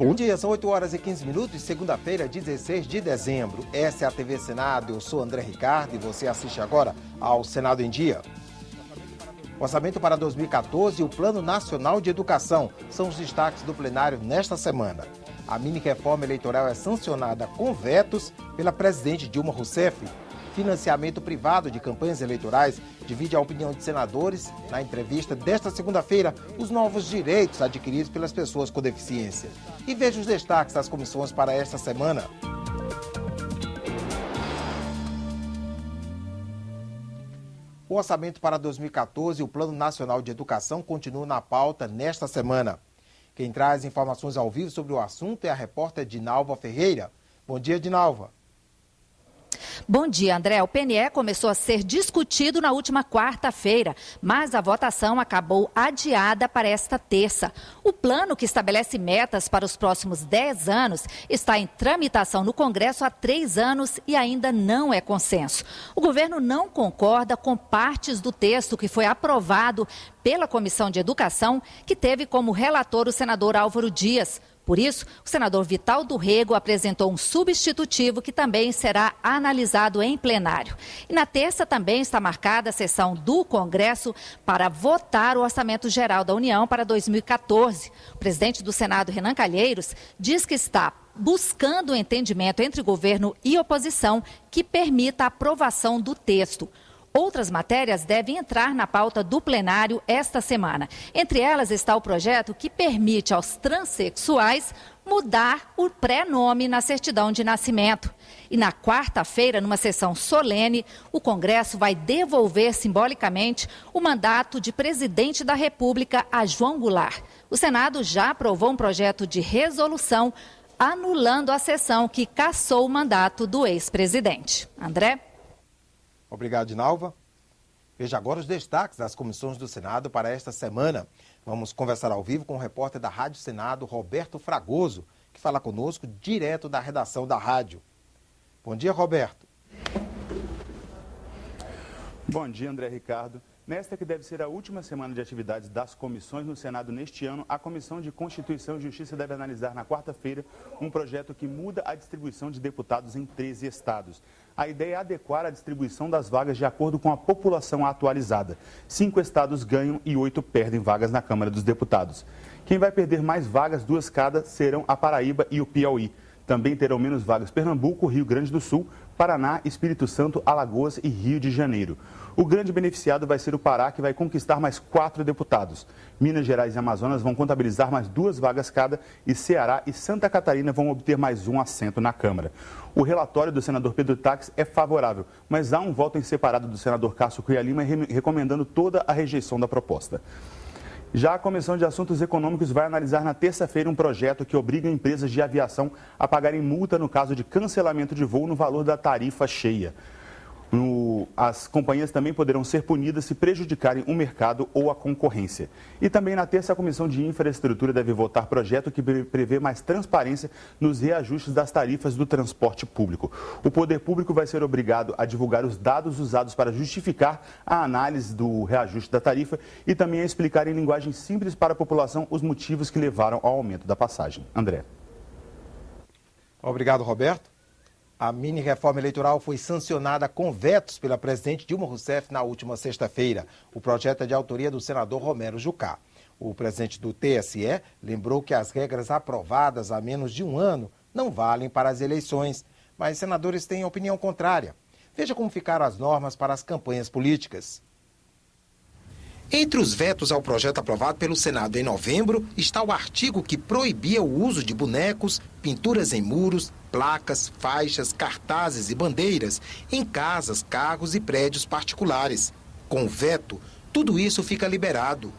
Bom dia, são 8 horas e 15 minutos, segunda-feira, 16 de dezembro. Essa é a TV Senado, eu sou André Ricardo e você assiste agora ao Senado em Dia. O orçamento para 2014 e o Plano Nacional de Educação são os destaques do plenário nesta semana. A mini-reforma eleitoral é sancionada com vetos pela presidente Dilma Rousseff. Financiamento privado de campanhas eleitorais divide a opinião de senadores. Na entrevista desta segunda-feira, os novos direitos adquiridos pelas pessoas com deficiência. E veja os destaques das comissões para esta semana. O orçamento para 2014 e o Plano Nacional de Educação continuam na pauta nesta semana. Quem traz informações ao vivo sobre o assunto é a repórter Dinalva Ferreira. Bom dia, Dinalva. Bom dia, André. O PNE começou a ser discutido na última quarta-feira, mas a votação acabou adiada para esta terça. O plano, que estabelece metas para os próximos 10 anos, está em tramitação no Congresso há 3 anos e ainda não é consenso. O governo não concorda com partes do texto que foi aprovado pela Comissão de Educação, que teve como relator o senador Álvaro Dias. Por isso, o senador Vital do Rego apresentou um substitutivo que também será analisado em plenário. E na terça também está marcada a sessão do Congresso para votar o Orçamento Geral da União para 2014. O presidente do Senado, Renan Calheiros, diz que está buscando um entendimento entre governo e oposição que permita a aprovação do texto. Outras matérias devem entrar na pauta do plenário esta semana. Entre elas está o projeto que permite aos transexuais mudar o pré-nome na certidão de nascimento. E na quarta-feira, numa sessão solene, o Congresso vai devolver simbolicamente o mandato de presidente da República a João Goulart. O Senado já aprovou um projeto de resolução anulando a sessão que cassou o mandato do ex-presidente. André? Obrigado, Dinalva. Veja agora os destaques das comissões do Senado para esta semana. Vamos conversar ao vivo com o repórter da Rádio Senado, Roberto Fragoso, que fala conosco direto da redação da rádio. Bom dia, Roberto. Bom dia, André Ricardo. Nesta que deve ser a última semana de atividades das comissões no Senado neste ano, a Comissão de Constituição e Justiça deve analisar na quarta-feira um projeto que muda a distribuição de deputados em 13 estados. A ideia é adequar a distribuição das vagas de acordo com a população atualizada. 5 estados ganham e 8 perdem vagas na Câmara dos Deputados. Quem vai perder mais vagas, 2 cada, serão a Paraíba e o Piauí. Também terão menos vagas Pernambuco, Rio Grande do Sul, Paraná, Espírito Santo, Alagoas e Rio de Janeiro. O grande beneficiado vai ser o Pará, que vai conquistar mais 4 deputados. Minas Gerais e Amazonas vão contabilizar mais 2 vagas cada e Ceará e Santa Catarina vão obter mais 1 assento na Câmara. O relatório do senador Pedro Taques é favorável, mas há um voto em separado do senador Cássio Cunha Lima recomendando toda a rejeição da proposta. Já a Comissão de Assuntos Econômicos vai analisar na terça-feira um projeto que obriga empresas de aviação a pagarem multa no caso de cancelamento de voo no valor da tarifa cheia. As companhias também poderão ser punidas se prejudicarem o mercado ou a concorrência. E também na terça, a Comissão de Infraestrutura deve votar projeto que prevê mais transparência nos reajustes das tarifas do transporte público. O poder público vai ser obrigado a divulgar os dados usados para justificar a análise do reajuste da tarifa e também a explicar em linguagem simples para a população os motivos que levaram ao aumento da passagem. André. Obrigado, Roberto. A mini-reforma eleitoral foi sancionada com vetos pela presidente Dilma Rousseff na última sexta-feira. O projeto é de autoria do senador Romero Jucá. O presidente do TSE lembrou que as regras aprovadas há menos de um ano não valem para as eleições, mas senadores têm opinião contrária. Veja como ficaram as normas para as campanhas políticas. Entre os vetos ao projeto aprovado pelo Senado em novembro está o artigo que proibia o uso de bonecos, pinturas em muros, placas, faixas, cartazes e bandeiras em casas, carros e prédios particulares. Com o veto, tudo isso fica liberado.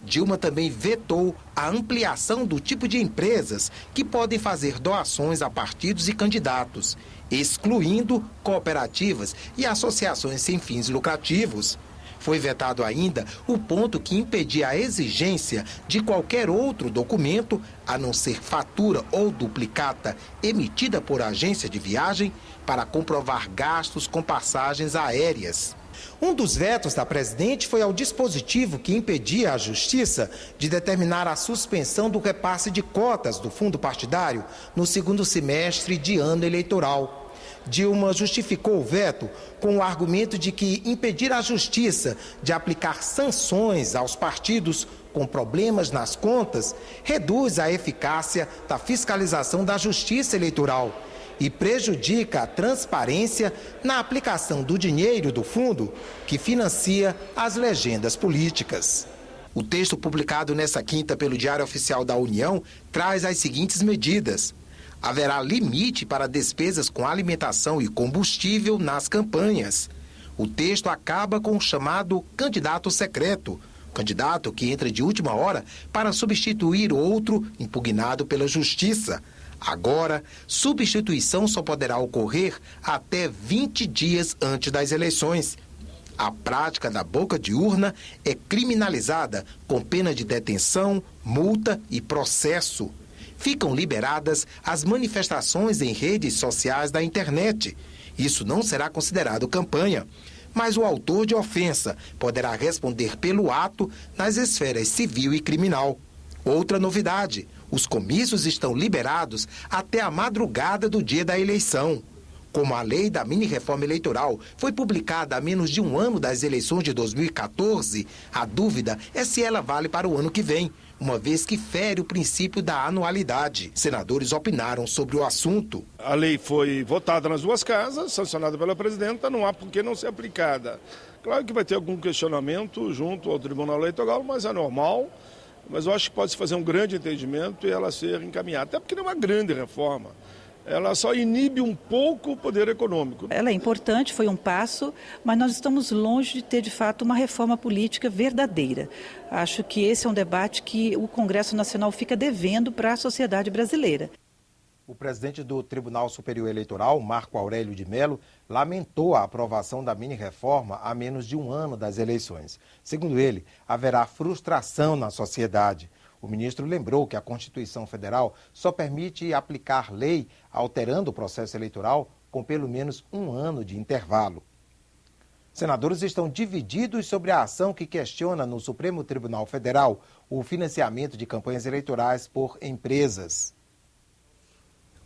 Dilma também vetou a ampliação do tipo de empresas que podem fazer doações a partidos e candidatos, excluindo cooperativas e associações sem fins lucrativos. Foi vetado ainda o ponto que impedia a exigência de qualquer outro documento, a não ser fatura ou duplicata emitida por agência de viagem, para comprovar gastos com passagens aéreas. Um dos vetos da presidente foi ao dispositivo que impedia a Justiça de determinar a suspensão do repasse de cotas do fundo partidário no segundo semestre de ano eleitoral. Dilma justificou o veto com o argumento de que impedir a Justiça de aplicar sanções aos partidos com problemas nas contas reduz a eficácia da fiscalização da Justiça Eleitoral e prejudica a transparência na aplicação do dinheiro do fundo que financia as legendas políticas. O texto publicado nesta quinta pelo Diário Oficial da União traz as seguintes medidas. Haverá limite para despesas com alimentação e combustível nas campanhas. O texto acaba com o chamado candidato secreto, candidato que entra de última hora para substituir outro impugnado pela Justiça. Agora, substituição só poderá ocorrer até 20 dias antes das eleições. A prática da boca de urna é criminalizada com pena de detenção, multa e processo. Ficam liberadas as manifestações em redes sociais da internet. Isso não será considerado campanha, mas o autor de ofensa poderá responder pelo ato nas esferas civil e criminal. Outra novidade, os comícios estão liberados até a madrugada do dia da eleição. Como a lei da mini-reforma eleitoral foi publicada há menos de um ano das eleições de 2014, a dúvida é se ela vale para o ano que vem, uma vez que fere o princípio da anualidade. Senadores opinaram sobre o assunto. A lei foi votada nas duas casas, sancionada pela presidenta, não há por que não ser aplicada. Claro que vai ter algum questionamento junto ao Tribunal Eleitoral, mas é normal. Mas eu acho que pode-se fazer um grande entendimento e ela ser encaminhada, até porque não é uma grande reforma. Ela só inibe um pouco o poder econômico. Ela é importante, foi um passo, mas nós estamos longe de ter, de fato, uma reforma política verdadeira. Acho que esse é um debate que o Congresso Nacional fica devendo para a sociedade brasileira. O presidente do Tribunal Superior Eleitoral, Marco Aurélio de Mello, lamentou a aprovação da mini-reforma a menos de um ano das eleições. Segundo ele, haverá frustração na sociedade. O ministro lembrou que a Constituição Federal só permite aplicar lei alterando o processo eleitoral com pelo menos um ano de intervalo. Senadores estão divididos sobre a ação que questiona no Supremo Tribunal Federal o financiamento de campanhas eleitorais por empresas.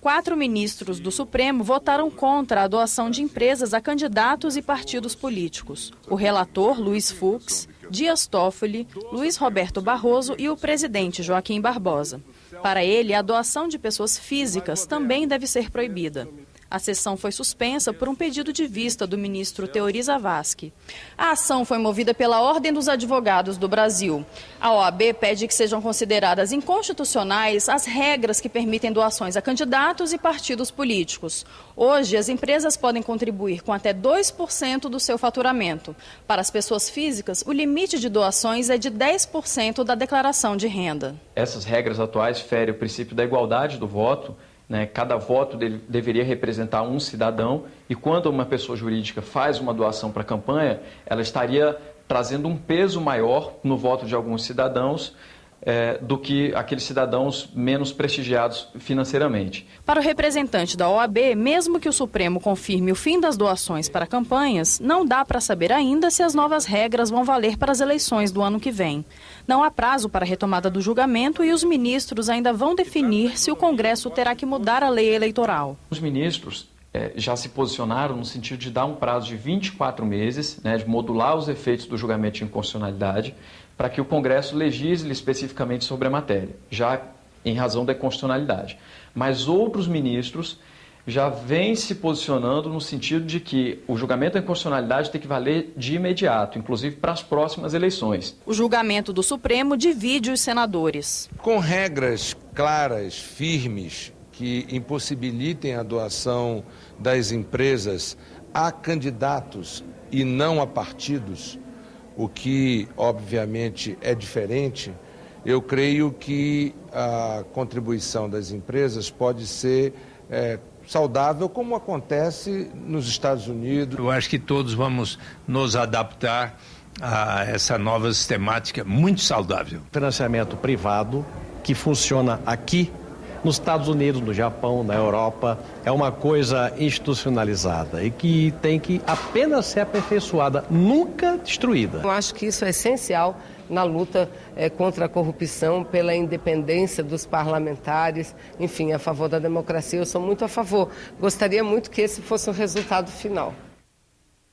4 ministros do Supremo votaram contra a doação de empresas a candidatos e partidos políticos. O relator, Luiz Fux, Dias Toffoli, Luiz Roberto Barroso e o presidente Joaquim Barbosa. Para ele, a doação de pessoas físicas também deve ser proibida. A sessão foi suspensa por um pedido de vista do ministro Teori Zavascki. A ação foi movida pela Ordem dos Advogados do Brasil. A OAB pede que sejam consideradas inconstitucionais as regras que permitem doações a candidatos e partidos políticos. Hoje, as empresas podem contribuir com até 2% do seu faturamento. Para as pessoas físicas, o limite de doações é de 10% da declaração de renda. Essas regras atuais ferem o princípio da igualdade do voto. Cada voto deveria representar um cidadão e quando uma pessoa jurídica faz uma doação para a campanha, ela estaria trazendo um peso maior no voto de alguns cidadãos do que aqueles cidadãos menos prestigiados financeiramente. Para o representante da OAB, mesmo que o Supremo confirme o fim das doações para campanhas, não dá para saber ainda se as novas regras vão valer para as eleições do ano que vem. Não há prazo para a retomada do julgamento e os ministros ainda vão definir se o Congresso terá que mudar a lei eleitoral. Os ministros já se posicionaram no sentido de dar um prazo de 24 meses, de modular os efeitos do julgamento de inconstitucionalidade, para que o Congresso legisle especificamente sobre a matéria, já em razão da inconstitucionalidade. Mas outros ministros já vêm se posicionando no sentido de que o julgamento da inconstitucionalidade tem que valer de imediato, inclusive para as próximas eleições. O julgamento do Supremo divide os senadores. Com regras claras, firmes, que impossibilitem a doação das empresas a candidatos e não a partidos, o que, obviamente, é diferente, eu creio que a contribuição das empresas pode ser saudável, como acontece nos Estados Unidos. Eu acho que todos vamos nos adaptar a essa nova sistemática muito saudável. Financiamento privado que funciona aqui nos Estados Unidos, no Japão, na Europa. É uma coisa institucionalizada e que tem que apenas ser aperfeiçoada, nunca destruída. Eu acho que isso é essencial na luta contra a corrupção, pela independência dos parlamentares, enfim, a favor da democracia. Eu sou muito a favor. Gostaria muito que esse fosse o resultado final.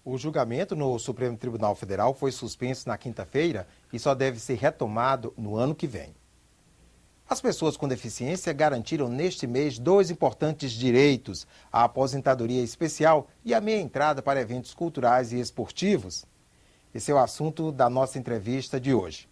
O julgamento no Supremo Tribunal Federal foi suspenso na quinta-feira e só deve ser retomado no ano que vem. As pessoas com deficiência garantiram neste mês 2 importantes direitos: a aposentadoria especial e a meia entrada para eventos culturais e esportivos. Esse é o assunto da nossa entrevista de hoje.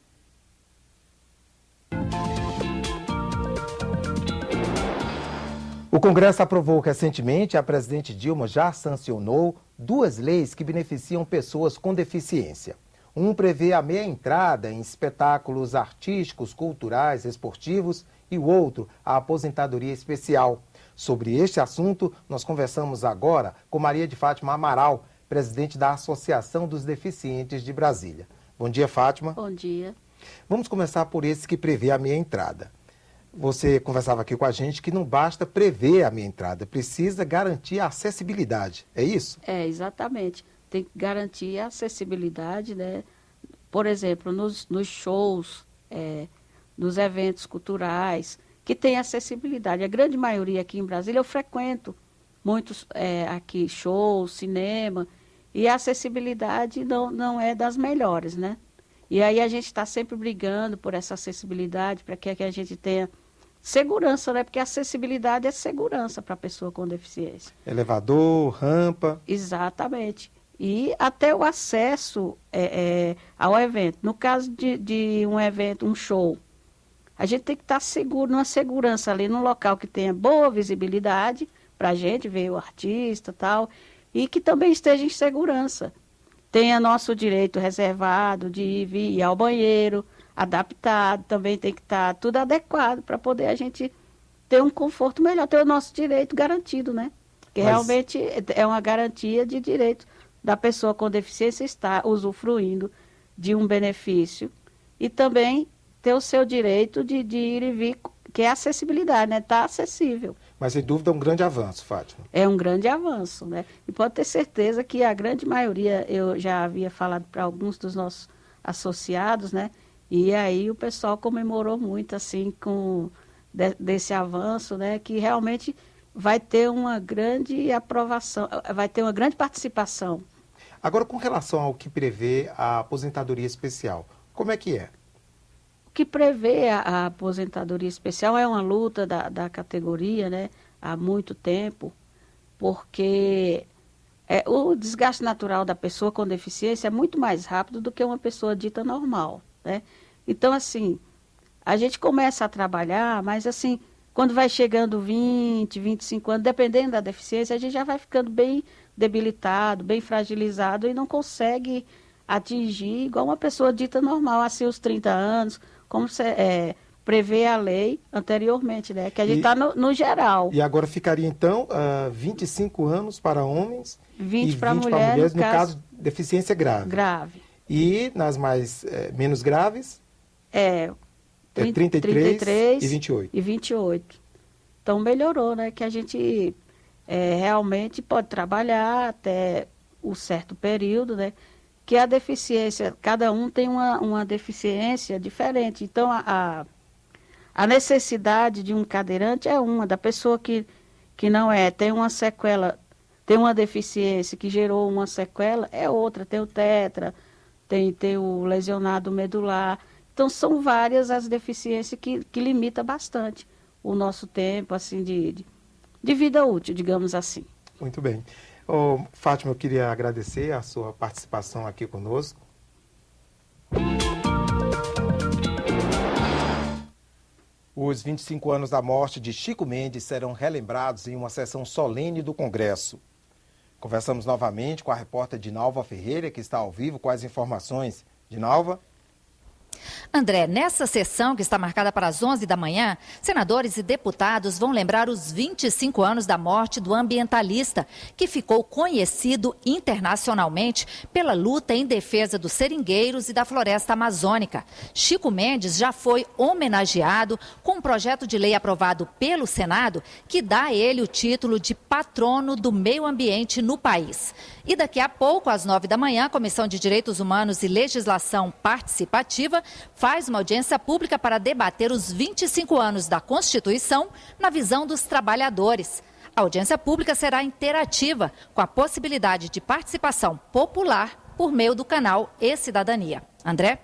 O Congresso aprovou recentemente, a presidente Dilma já sancionou 2 leis que beneficiam pessoas com deficiência. Um prevê a meia entrada em espetáculos artísticos, culturais, esportivos e o outro, a aposentadoria especial. Sobre este assunto, nós conversamos agora com Maria de Fátima Amaral, presidente da Associação dos Deficientes de Brasília. Bom dia, Fátima. Bom dia. Vamos começar por esse que prevê a meia entrada. Você conversava aqui com a gente que não basta prever a meia entrada, precisa garantir a acessibilidade, é isso? É, exatamente. Tem que garantir a acessibilidade, né? Por exemplo, nos shows, nos eventos culturais, que tem acessibilidade. A grande maioria aqui em Brasília eu frequento muitos aqui shows, cinema, e a acessibilidade não é das melhores, né? E aí a gente está sempre brigando por essa acessibilidade, para que a gente tenha segurança, né? Porque a acessibilidade é segurança para a pessoa com deficiência. Elevador, rampa. Exatamente. E até o acesso ao evento. No caso de um evento, um show, a gente tem que estar seguro, numa segurança ali, num local que tenha boa visibilidade, para a gente ver o artista e tal, e que também esteja em segurança. Tenha nosso direito reservado de ir ao banheiro, adaptado, também tem que estar tudo adequado para poder a gente ter um conforto melhor, ter o nosso direito garantido, né? Porque realmente é uma garantia de direito da pessoa com deficiência estar usufruindo de um benefício e também ter o seu direito de ir e vir, que é a acessibilidade, né? Está acessível. Mas, sem dúvida, é um grande avanço, Fátima. É um grande avanço, né? E pode ter certeza que a grande maioria, eu já havia falado para alguns dos nossos associados, né? E aí o pessoal comemorou muito, assim, desse avanço, né? Que realmente vai ter uma grande aprovação, vai ter uma grande participação. Agora, com relação ao que prevê a aposentadoria especial, como é que é? O que prevê a aposentadoria especial é uma luta da categoria, né, há muito tempo, porque o desgaste natural da pessoa com deficiência é muito mais rápido do que uma pessoa dita normal, né? Então, assim, a gente começa a trabalhar, mas, assim, quando vai chegando 20, 25 anos, dependendo da deficiência, a gente já vai ficando bem debilitado, bem fragilizado e não consegue atingir igual uma pessoa dita normal, assim, os 30 anos, como prevê a lei anteriormente, né? Que a gente está no geral. E agora ficaria, então, 25 anos para homens 20 e para 20 para mulheres, no caso de deficiência grave. Grave. E nas menos graves? 33 e 28. E 28. Então, melhorou, né? Que a gente realmente pode trabalhar até um certo período, né? Que a deficiência, cada um tem uma deficiência diferente. Então, a necessidade de um cadeirante é uma, da pessoa que não tem uma sequela, tem uma deficiência que gerou uma sequela, é outra, tem o tetra, tem o lesionado medular. Então, são várias as deficiências que limitam bastante o nosso tempo, assim, de vida útil, digamos assim. Muito bem. Fátima, eu queria agradecer a sua participação aqui conosco. Os 25 anos da morte de Chico Mendes serão relembrados em uma sessão solene do Congresso. Conversamos novamente com a repórter Dinalva Ferreira, que está ao vivo com as informações. Dinalva? André, nessa sessão que está marcada para as 11 da manhã, senadores e deputados vão lembrar os 25 anos da morte do ambientalista, que ficou conhecido internacionalmente pela luta em defesa dos seringueiros e da floresta amazônica. Chico Mendes já foi homenageado com um projeto de lei aprovado pelo Senado que dá a ele o título de patrono do meio ambiente no país. E daqui a pouco, às 9 da manhã, a Comissão de Direitos Humanos e Legislação Participativa faz uma audiência pública para debater os 25 anos da Constituição na visão dos trabalhadores. A audiência pública será interativa, com a possibilidade de participação popular por meio do canal E-Cidadania. André?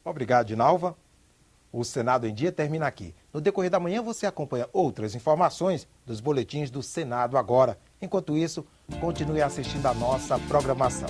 Obrigado, Dinalva. O Senado em Dia termina aqui. No decorrer da manhã você acompanha outras informações dos boletins do Senado Agora. Enquanto isso, continue assistindo a nossa programação.